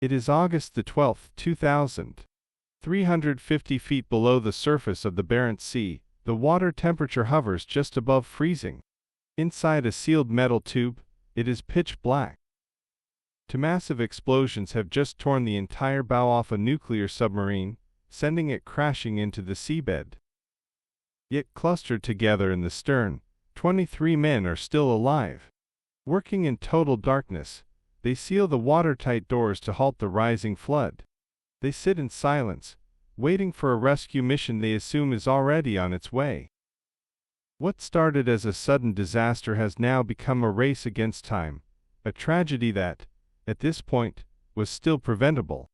It is August the 12th, 2000. 350 feet below the surface of the Barents Sea, the water temperature hovers just above freezing. Inside a sealed metal tube, it is pitch black. Two massive explosions have just torn the entire bow off a nuclear submarine, sending it crashing into the seabed. Yet clustered together in the stern, 23 men are still alive. Working in total darkness, they seal the watertight doors to halt the rising flood. They sit in silence, waiting for a rescue mission they assume is already on its way. What started as a sudden disaster has now become a race against time, a tragedy that, at this point, was still preventable.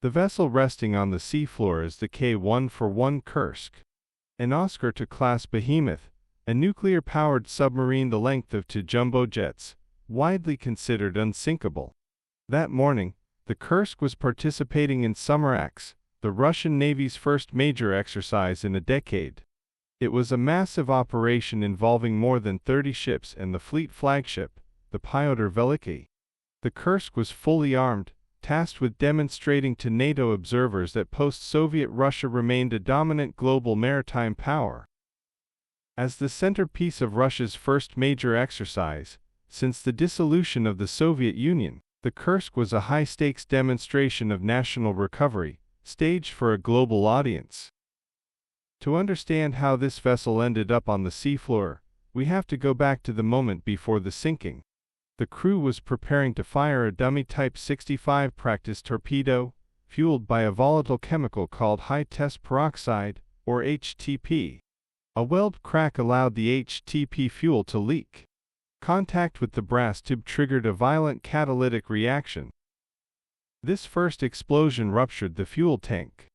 The vessel resting on the seafloor is the K-141 Kursk, an Oscar II-class behemoth, a nuclear-powered submarine the length of two jumbo jets, widely considered unsinkable. That morning, the Kursk was participating in Submarine, the Russian Navy's first major exercise in a decade. It was a massive operation involving more than 30 ships and the fleet flagship, the Pyotr Veliki. The Kursk was fully armed, tasked with demonstrating to NATO observers that post-Soviet Russia remained a dominant global maritime power. As the centerpiece of Russia's first major exercise since the dissolution of the Soviet Union, the Kursk was a high-stakes demonstration of national recovery, staged for a global audience. To understand how this vessel ended up on the seafloor, we have to go back to the moment before the sinking. The crew was preparing to fire a dummy Type 65 practice torpedo, fueled by a volatile chemical called high-test peroxide, or HTP. A weld crack allowed the HTP fuel to leak. Contact with the brass tube triggered a violent catalytic reaction. This first explosion ruptured the fuel tank.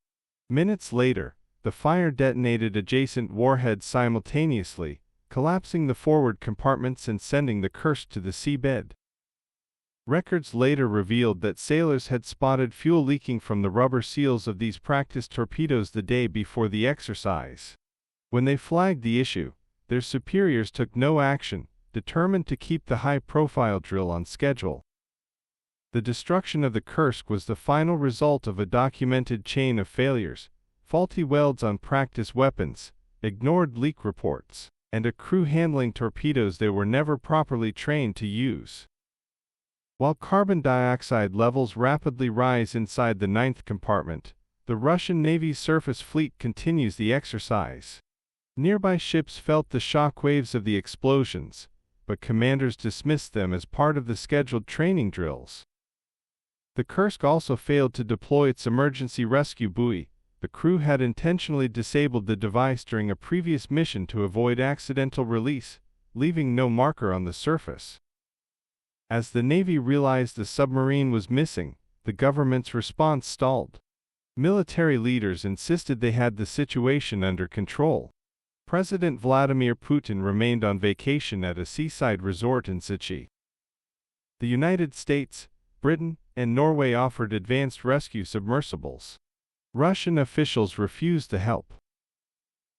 Minutes later, the fire detonated adjacent warheads simultaneously, collapsing the forward compartments and sending the Kursk to the seabed. Records later revealed that sailors had spotted fuel leaking from the rubber seals of these practice torpedoes the day before the exercise. When they flagged the issue, their superiors took no action, determined to keep the high-profile drill on schedule. The destruction of the Kursk was the final result of a documented chain of failures, faulty welds on practice weapons, ignored leak reports, and a crew handling torpedoes they were never properly trained to use. While carbon dioxide levels rapidly rise inside the ninth compartment, the Russian Navy's surface fleet continues the exercise. Nearby ships felt the shock waves of the explosions, but commanders dismissed them as part of the scheduled training drills. The Kursk also failed to deploy its emergency rescue buoy. The crew had intentionally disabled the device during a previous mission to avoid accidental release, leaving no marker on the surface. As the Navy realized the submarine was missing, the government's response stalled. Military leaders insisted they had the situation under control. President Vladimir Putin remained on vacation at a seaside resort in Sochi. The United States, Britain, and Norway offered advanced rescue submersibles. Russian officials refused to help.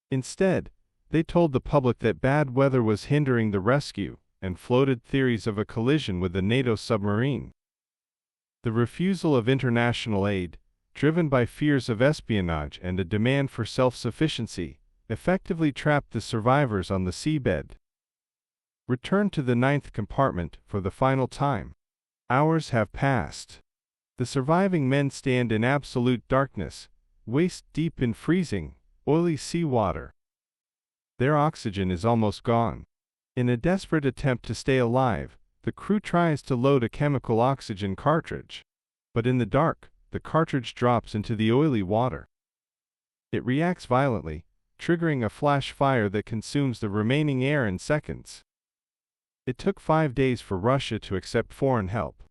Instead, they told the public that bad weather was hindering the rescue, and floated theories of a collision with a NATO submarine. The refusal of international aid, driven by fears of espionage and a demand for self-sufficiency, effectively trapped the survivors on the seabed. Returned to the ninth compartment for the final time. Hours have passed. The surviving men stand in absolute darkness, waist-deep in freezing, oily seawater. Their oxygen is almost gone. In a desperate attempt to stay alive, the crew tries to load a chemical oxygen cartridge. But in the dark, the cartridge drops into the oily water. It reacts violently, triggering a flash fire that consumes the remaining air in seconds. It took 5 days for Russia to accept foreign help.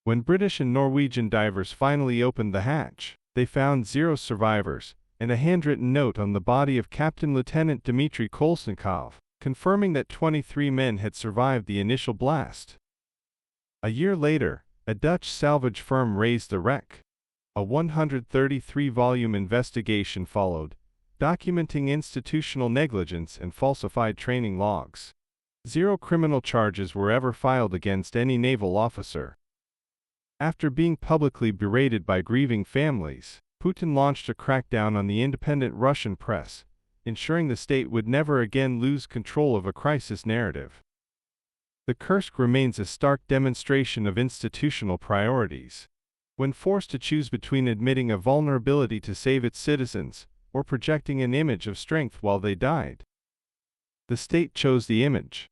When British and Norwegian divers finally opened the hatch, they found 0 survivors, and a handwritten note on the body of Captain Lieutenant Dmitry Kolesnikov, confirming that 23 men had survived the initial blast. A year later, a Dutch salvage firm raised the wreck. A 133-volume investigation followed, documenting institutional negligence and falsified training logs. 0 criminal charges were ever filed against any naval officer. After being publicly berated by grieving families, Putin launched a crackdown on the independent Russian press, ensuring the state would never again lose control of a crisis narrative. The Kursk remains a stark demonstration of institutional priorities. When forced to choose between admitting a vulnerability to save its citizens, or projecting an image of strength while they died, the state chose the image.